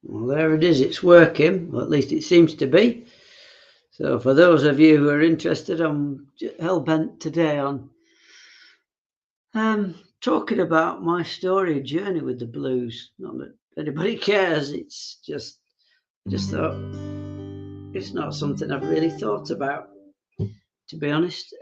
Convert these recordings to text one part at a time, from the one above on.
Well, there it is. It's working, or at least it seems to be. So for those of you who are interested, I'm hell-bent today on talking about my story, journey with the blues. Not that anybody cares. It's just thought it's not something I've really thought about, to be honest.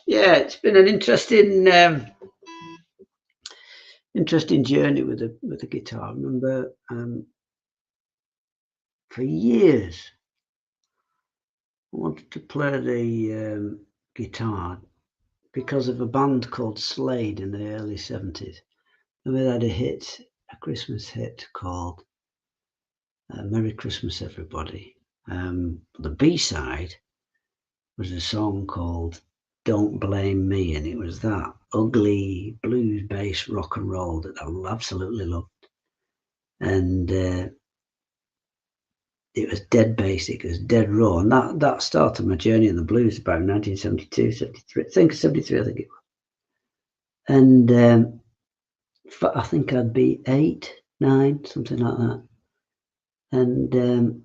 Yeah, it's been an interesting journey with the guitar. I remember for years I wanted to play the guitar because of a band called Slade in the early 70s. And they had a Christmas hit called Merry Christmas Everybody. The B-side was a song called Don't Blame Me, and it was that ugly blues bass rock and roll that I absolutely loved. And it was dead basic, it was dead raw, and that started my journey in the blues about 1972, 73, I think 73, I think it was. And I think I'd be 8, 9, something like that. And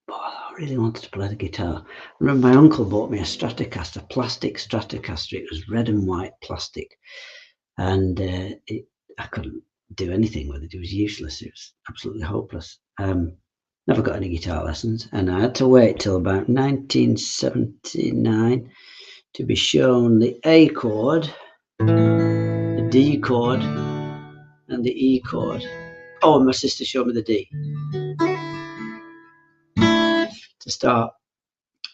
I really wanted to play the guitar. I remember my uncle bought me a Stratocaster, plastic Stratocaster. It was red and white plastic, and I couldn't do anything with it. It was useless. It was absolutely hopeless. Never got any guitar lessons, and I had to wait till about 1979 to be shown the A chord, the D chord, and the E chord. Oh, and my sister showed me the D to start.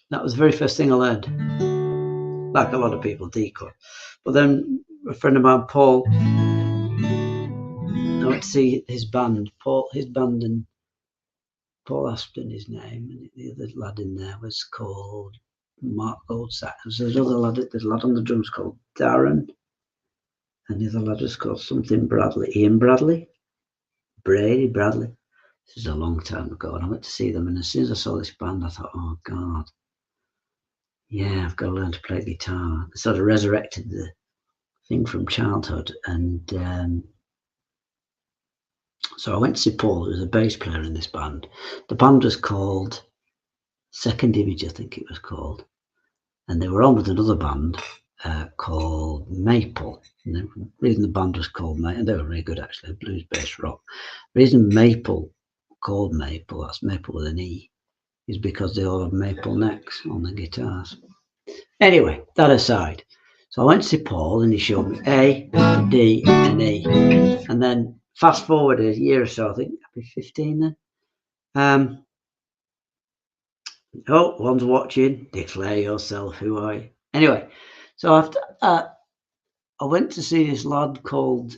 That was the very first thing I learned. Like a lot of people, D chord. But then a friend of mine, Paul, I went to see his band, and Paul Aspden, his name, and the other lad in there was called Mark Goldsack. There's another lad, there's a lad on the drums called Darren, and the other lad was called something Bradley, Ian Bradley, Brady Bradley. This is a long time ago, and I went to see them, and as soon as I saw this band, I thought, oh God, yeah, I've got to learn to play guitar. It sort of resurrected the thing from childhood, and so I went to see Paul, who was a bass player in this band. The band was called Second Image, I think it was called, and they were on with another band called Maple. And the reason the band was called Maple, and they were really good actually, blues bass rock. The reason Maple called Maple, that's Maple with an E, is because they all have maple necks on the guitars. Anyway, that aside, so I went to see Paul, and he showed me A, D, and E, and then fast forward a year or so, I think I'd be 15 then. Oh, one's watching. Declare yourself. Who are you? Anyway, so after I went to see this lad called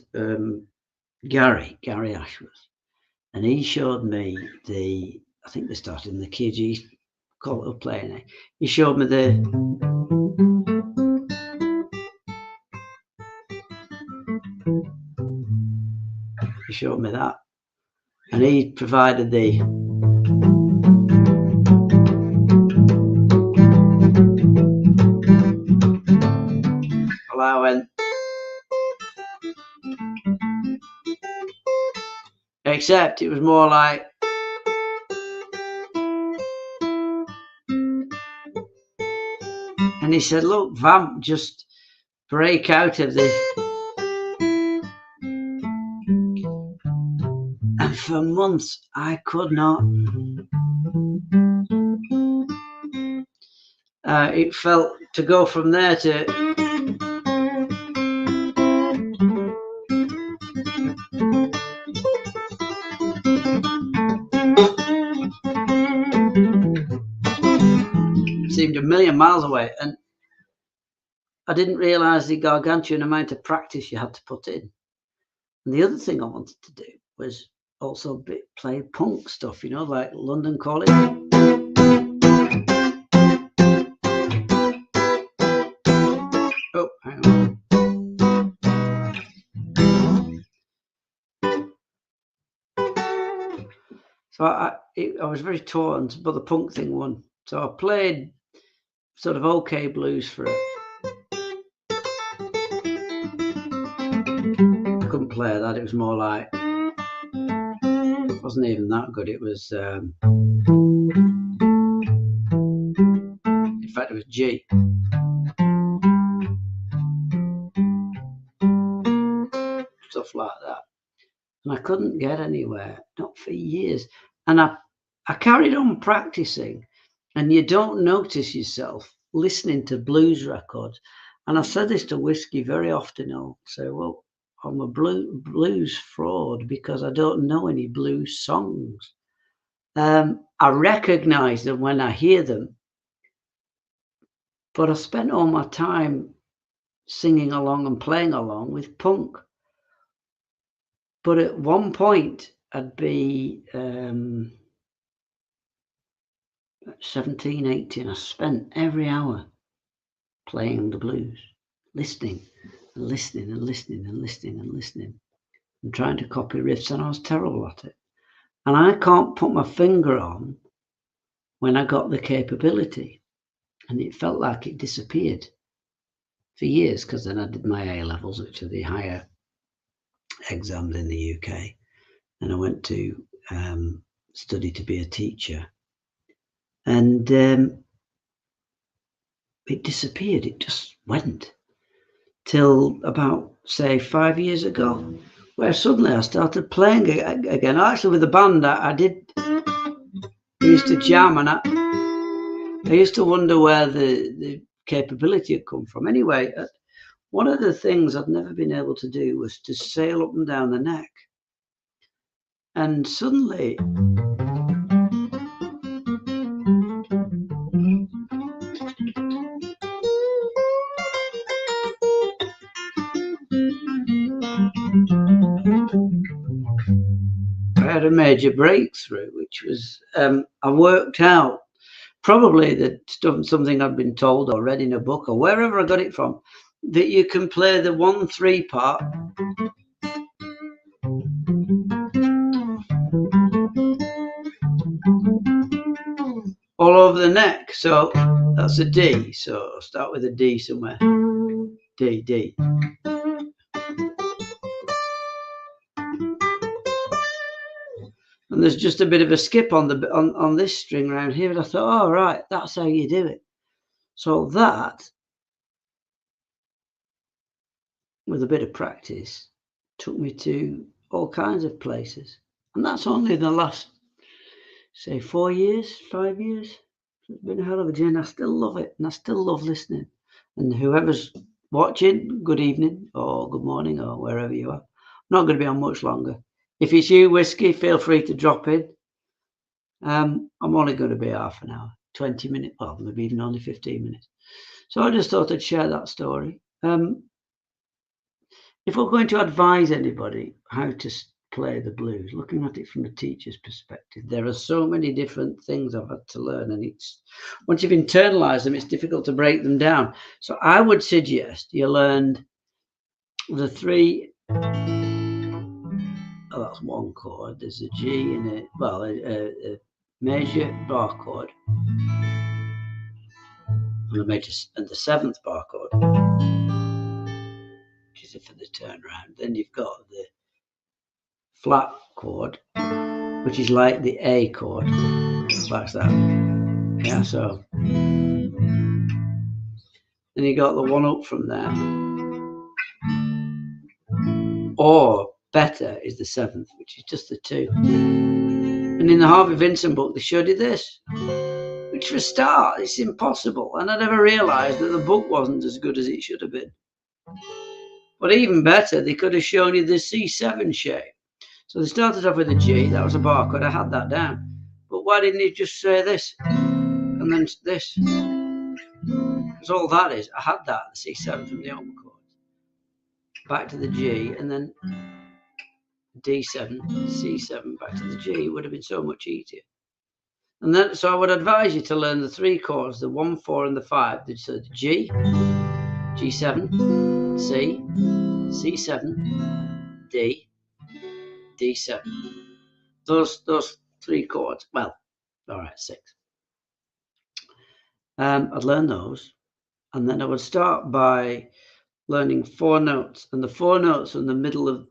Gary Ashworth, and he showed me I think they started in the kids. He called it up playing it. He showed me that, and he provided the I went, except it was more like, and he said, look, vamp, just break out of this. And for months I could not. It felt to go from there to seemed a million miles away, and I didn't realise the gargantuan amount of practice you had to put in. And the other thing I wanted to do was also play punk stuff, you know, like London Calling. Oh, hang on. So I was very torn, but the punk thing won. So I played sort of okay blues for it. I couldn't play that. It was more like, it wasn't even that good. It was, in fact, it was G. Stuff like that. And I couldn't get anywhere, not for years. And I carried on practicing, and you don't notice yourself listening to blues records. And I said this to Whiskey very often. I'll say, well, I'm a blues fraud because I don't know any blues songs. I recognize them when I hear them, but I spent all my time singing along and playing along with punk. But at one point, I'd be 17, 18. I spent every hour playing the blues, listening and listening and listening and listening and listening and trying to copy riffs, and I was terrible at it. And I can't put my finger on when I got the capability, and it felt like it disappeared for years, because then I did my A-levels, which are the higher exams in the UK, and I went to study to be a teacher, and it disappeared. It just went till about, say, 5 years ago, where suddenly I started playing again. Actually, with the band, I used to jam, and I used to wonder where the capability had come from. Anyway, one of the things I'd never been able to do was to sail up and down the neck. And suddenly, I had a major breakthrough, which was I worked out, probably something I'd been told or read in a book or wherever I got it from, that you can play the 1/3 part all over the neck. So that's a D. So I'll start with a D somewhere. D, D. And there's just a bit of a skip on the on this string around here. And I thought, oh, right, that's how you do it. So that, with a bit of practice, took me to all kinds of places. And that's only the last, say, 4 years, 5 years. It's been a hell of a journey. I still love it, and I still love listening. And whoever's watching, good evening or good morning or wherever you are. I'm not going to be on much longer. If it's you, Whiskey, feel free to drop in. I'm only going to be half an hour, 20 minutes, well, maybe even only 15 minutes. So I just thought I'd share that story. If we're going to advise anybody how to play the blues, looking at it from a teacher's perspective, there are so many different things I've had to learn, and it's, once you've internalized them, it's difficult to break them down. So I would suggest you learned the 3. Oh, that's one chord. There's a G and a major bar chord, and a major, and the 7th bar chord, is for the turnaround. Then you've got the flat chord, which is like the A chord. That's that. Yeah, so. Then you got the one up from there. Or better is the 7th, which is just the 2. And in the Harvey Vincent book, they showed you this. Which for a start, it's impossible. And I never realised that the book wasn't as good as it should have been. But even better, they could have shown you the C7 shape. So they started off with a G, that was a bar chord, I had that down. But why didn't he just say this? And then this? Because all that is, I had that, the C7 from the open chord. Back to the G, and then D7, C7, back to the G. It would have been so much easier. And then, so I would advise you to learn the 3 chords, the 1, 4, and the 5. So the G, G7, C, C7, D, D7. Those 3 chords. Well, all right, 6. I'd learn those, and then I would start by learning 4 notes, and the 4 notes in the middle of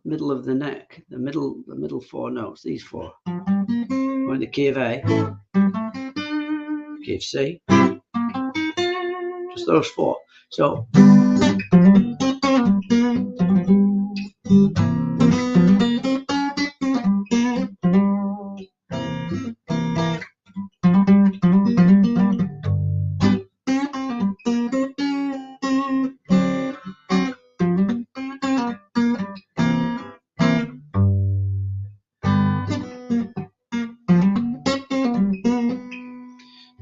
the neck, the middle 4 notes. These 4. We're in the key of A, key of C. Just those 4. So.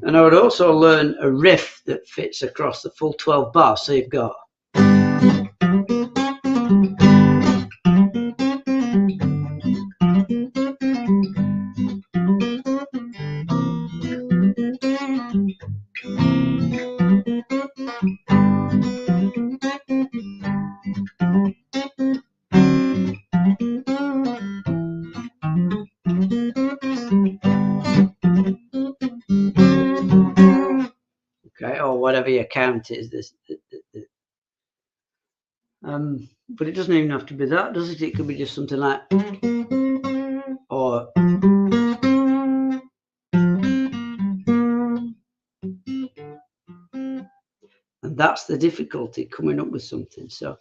And I would also learn a riff that fits across the full 12 bars. So you've got or whatever your count is. But it doesn't even have to be that, does it? It could be just something like, or and that's the difficulty, coming up with something. So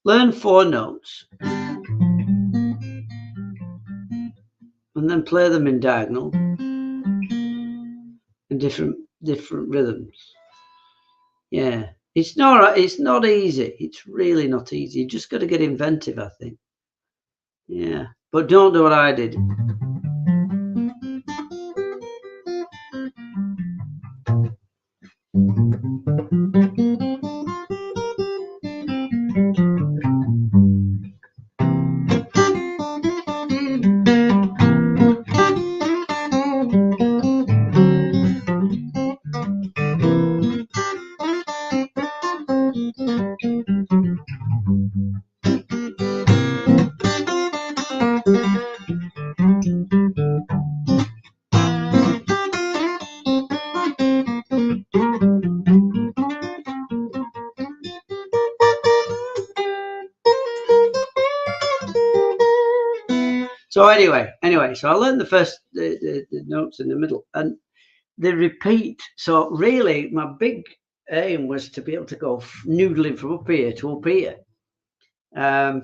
learn 4 notes and then play them in diagonal in different rhythms. Yeah, it's not easy. It's really not easy. You just got to get inventive, I think. Yeah, but don't do what I did. So anyway, so I learned the first the notes in the middle, and they repeat. So really, my big aim was to be able to go noodling from up here to up here. Now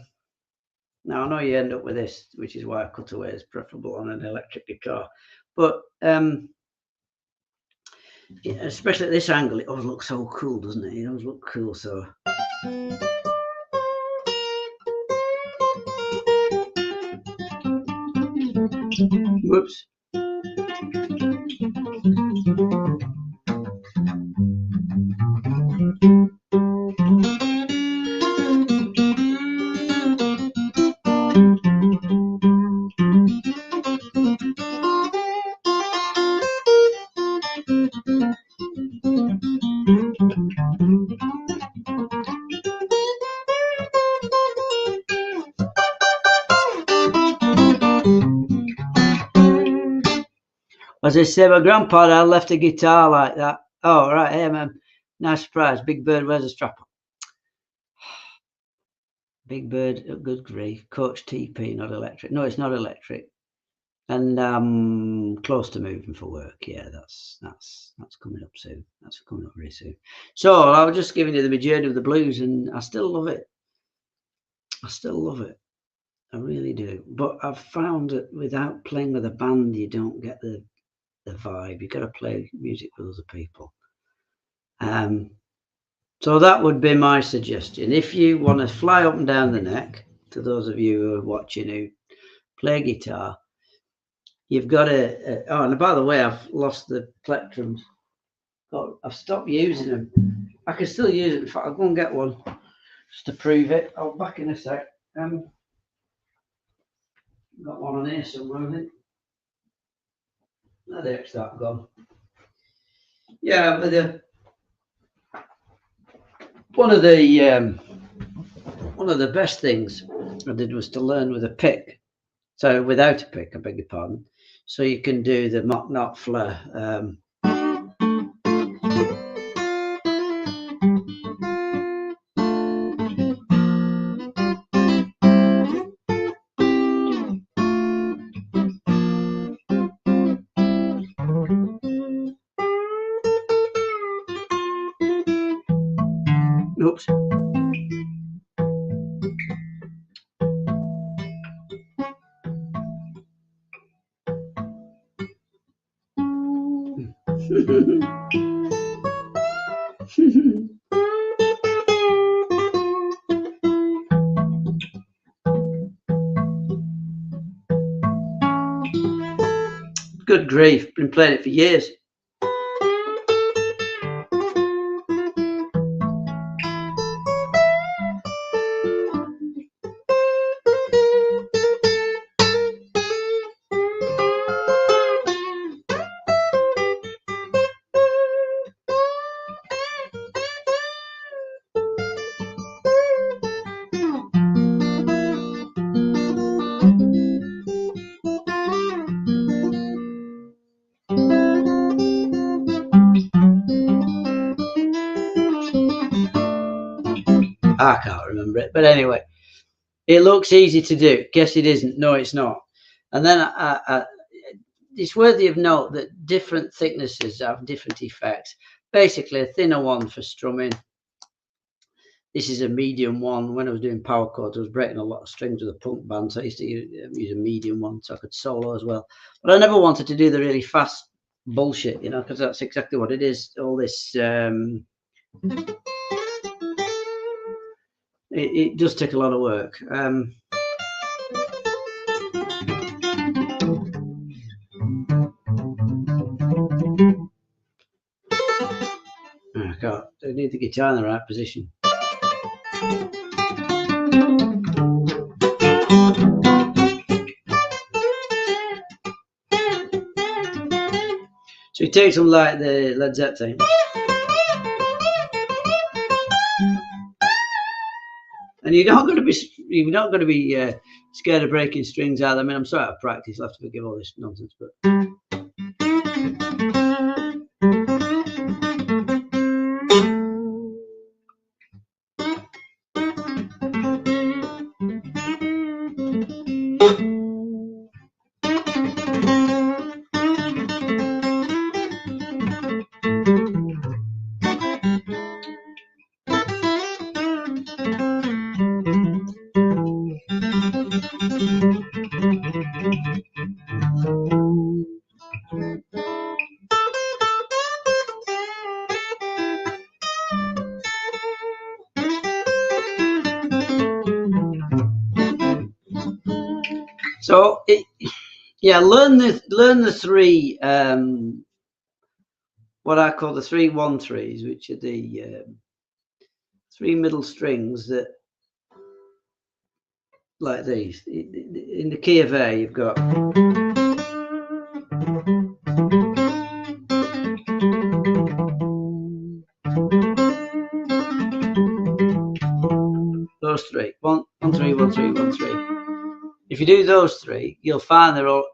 I know you end up with this, which is why a cutaway is preferable on an electric guitar. But especially at this angle, it always looks so cool, doesn't it? It always looks cool. So. Whoops. As I say, my grandpa had left a guitar like that. Oh, right. Hey, man. Nice surprise. Big Bird wears a strap on. Big Bird, good grief. Coach TP, not electric. No, it's not electric. And close to moving for work. Yeah, that's coming up soon. That's coming up very soon. So I was just giving you the journey of the blues, and I still love it. I still love it. I really do. But I've found that without playing with a band, you don't get the vibe. You've got to play music with other people. So that would be my suggestion. If you want to fly up and down the neck, to those of you who are watching who play guitar, you've got to. Oh, and by the way, I've lost the plectrums. I've stopped using them. I can still use it. In fact, I'll go and get one just to prove it. I'll be back in a sec. Got one on here somewhere, I think. No, the heck's that gone? Yeah, but one of the best things I did was to learn with a pick. So without a pick, I beg your pardon. So you can do the mock knot flare. Oops. Good grief, been playing it for years. I can't remember it, but anyway, it looks easy to do. Guess it isn't. No, it's not. And then it's worthy of note that different thicknesses have different effects. Basically, a thinner one for strumming. This is a medium one. When I was doing power chords, I was breaking a lot of strings with a punk band, so I used to use a medium one so I could solo as well. But I never wanted to do the really fast bullshit, you know, because that's exactly what it is. All this. It does take a lot of work. I need the guitar in the right position. So you take something like the Led Zeppelin, and you're not going to be scared of breaking strings either. I mean, I'm sorry out of practice. I'll have to forgive all this nonsense, but. So learn the three what I call the 3-1-3s, which are the three middle strings that, like these. In the key of A, you've got those three. 1, 3, 1, 3, 1, 3. If you do those three, you'll find they're all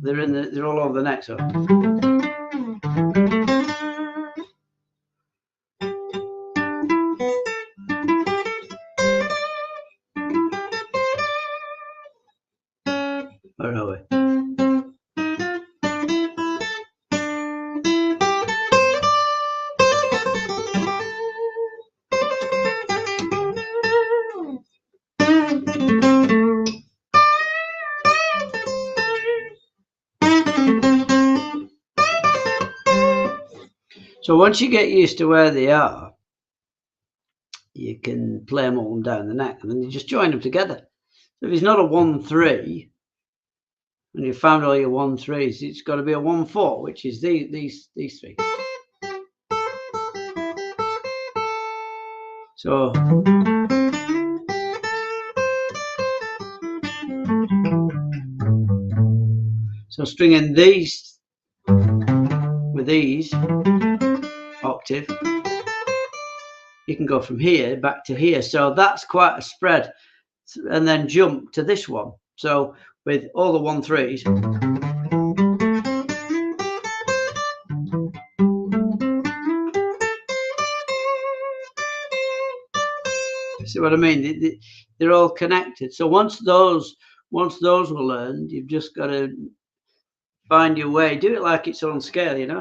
over the neck. So. Where are we? So once you get used to where they are, you can play them all down the neck, and then you just join them together. So if it's not a 1-3, and you've found all your 1-3s, it's got to be a 1-4, which is these three. So stringing these with these octave, you can go from here back to here. So that's quite a spread, and then jump to this one. So with all the 1-3s, see what I mean? They're all connected. So once those were learned, you've just got to find your way. Do it like it's on scale, you know.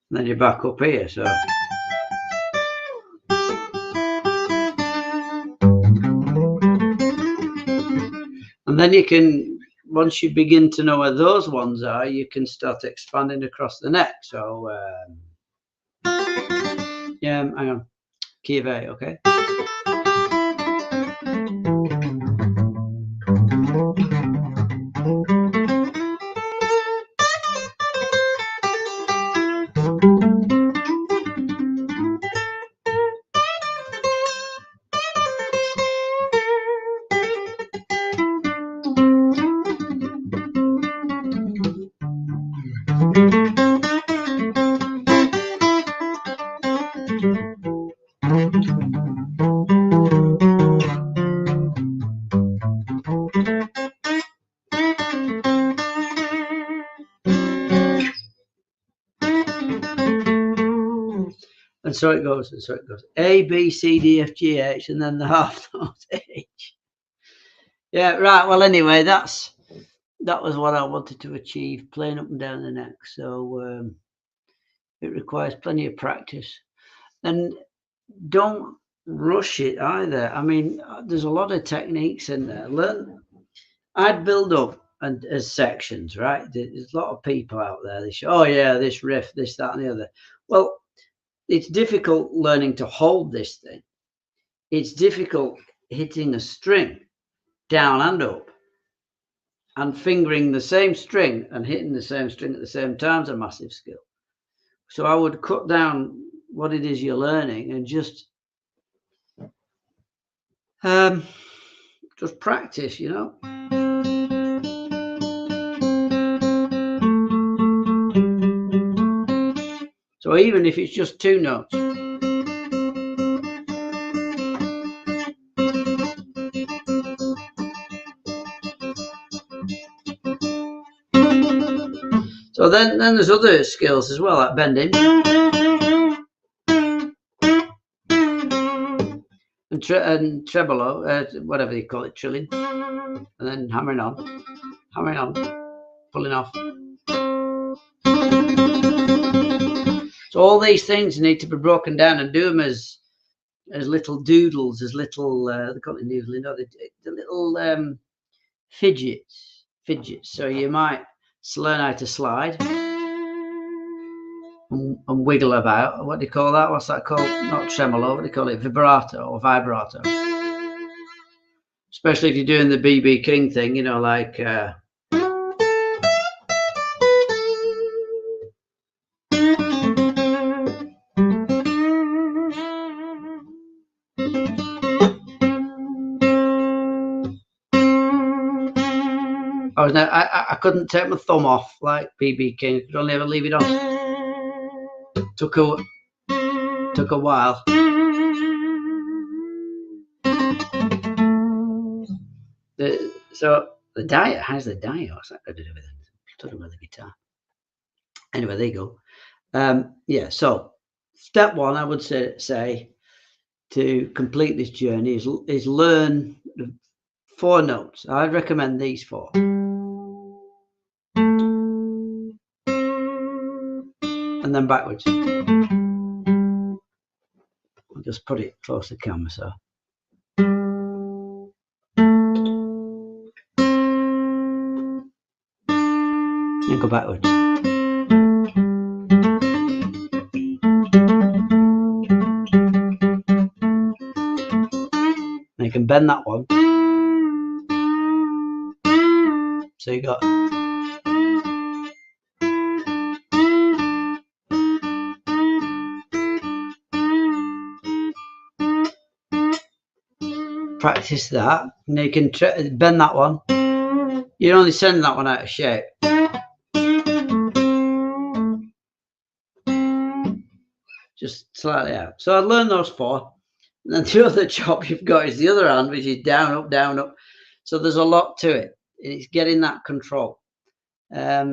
And then you're back up here. So. And then you can, once you begin to know where those ones are, you can start expanding across the neck. So, yeah, hang on. Key of A, okay? And so it goes, and so it goes. A, B, C, D, F, G, H, and then the half note H. Yeah, right. Well, anyway, that was what I wanted to achieve, playing up and down the neck. So it requires plenty of practice. And don't rush it either. I mean, there's a lot of techniques in there. I'd build up and as sections, right? There's a lot of people out there. They say, oh yeah, this riff, this, that, and the other. Well, it's difficult learning to hold this thing. It's difficult hitting a string down and up, and fingering the same string and hitting the same string at the same time is a massive skill. So I would cut down what it is you're learning and just practice, you know. So even if it's just 2 notes. So then there's other skills as well, like bending and tremolo, whatever you call it, trilling, and then hammering on, pulling off. So all these things need to be broken down and do them as little doodles, as little they call it noodling, you know, the little fidgets. So you might learn how to slide and wiggle about. What do you call that? What's that called? Not tremolo. What do you call it? Vibrato or vibrato. Especially if you're doing the BB King thing, you know, like. I couldn't take my thumb off like BB King. I could only ever leave it on. Took a while. So the diet, how's the diet? What's that got to do with it? Talking about the guitar. Anyway, there you go. Yeah, so step one, I would say to complete this journey is learn the 4 notes. I'd recommend these 4. And then backwards. I'll just put it close to the camera, so. And go backwards. And you can bend that one. So you got. Practice that. And you can bend that one. You're only sending that one out of shape. Just slightly out. So I'd learn those 4. And then the other job you've got is the other hand, which is down, up, down, up. So there's a lot to it. It's getting that control. I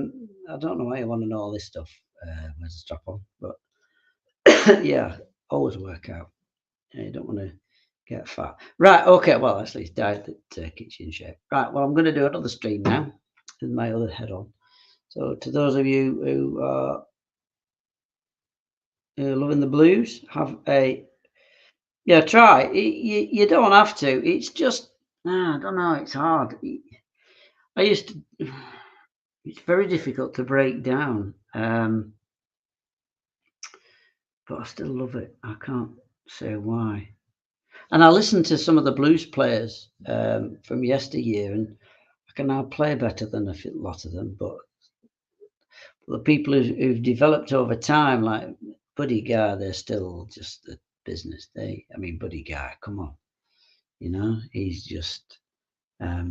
don't know why you want to know all this stuff. Where's the strap on? But yeah, always work out. You don't want to get fat. Right, okay, well, actually, it's diet that keeps you in shape. Right, well, I'm going to do another stream now with my other head on. So to those of you who are loving the blues, have a, yeah, try. You don't have to. It's just, I don't know, it's hard. I used to, it's very difficult to break down, but I still love it. I can't say why. And I listened to some of the blues players from yesteryear, and I can now play better than a lot of them. But the people who've developed over time, like Buddy Guy, they're still just the business. Buddy Guy, come on, he's just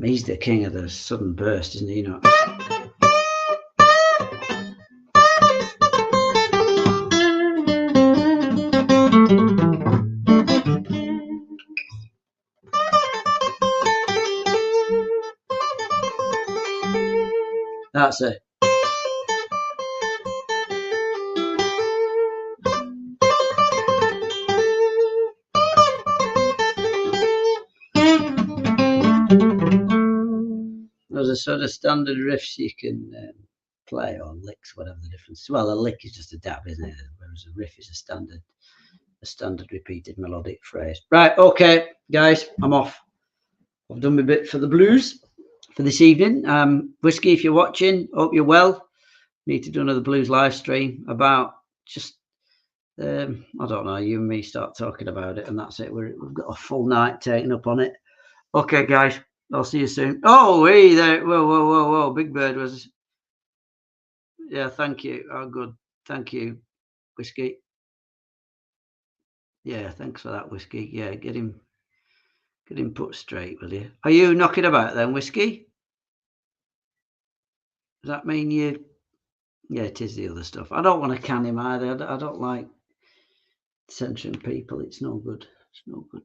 he's the king of the sudden burst, isn't he? That's it. There's a sort of standard riffs you can play, or licks, whatever the difference. Well, a lick is just a dab, isn't it? Whereas a riff is a standard repeated melodic phrase. Right, okay, guys, I'm off. I've done my bit for the blues for this evening. Whiskey, if you're watching, hope you're well. Need to do another blues live stream about just I don't know, you and me start talking about it, and that's it. We've got a full night taken up on it. Okay, guys, I'll see you soon. Oh, hey there. Whoa. Big Bird was. Yeah, thank you. Oh, good. Thank you, Whiskey. Yeah, thanks for that, Whiskey. Yeah, get him put straight, will you? Are you knocking about then, Whiskey? Does that mean you? Yeah, it is the other stuff. I don't want to can him either. I don't like censoring people. It's no good. It's no good.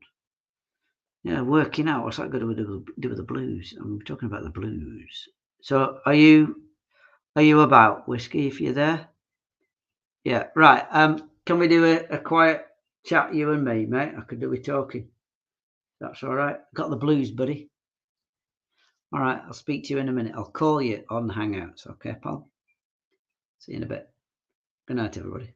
Yeah, working out. What's that got to do with the blues? I'm talking about the blues. So, are you about, Whiskey? If you're there, yeah. Right. Can we do a quiet chat, you and me, mate? I could do with talking. That's all right. Got the blues, buddy. All right. I'll speak to you in a minute. I'll call you on Hangouts. Okay, pal. See you in a bit. Good night, everybody.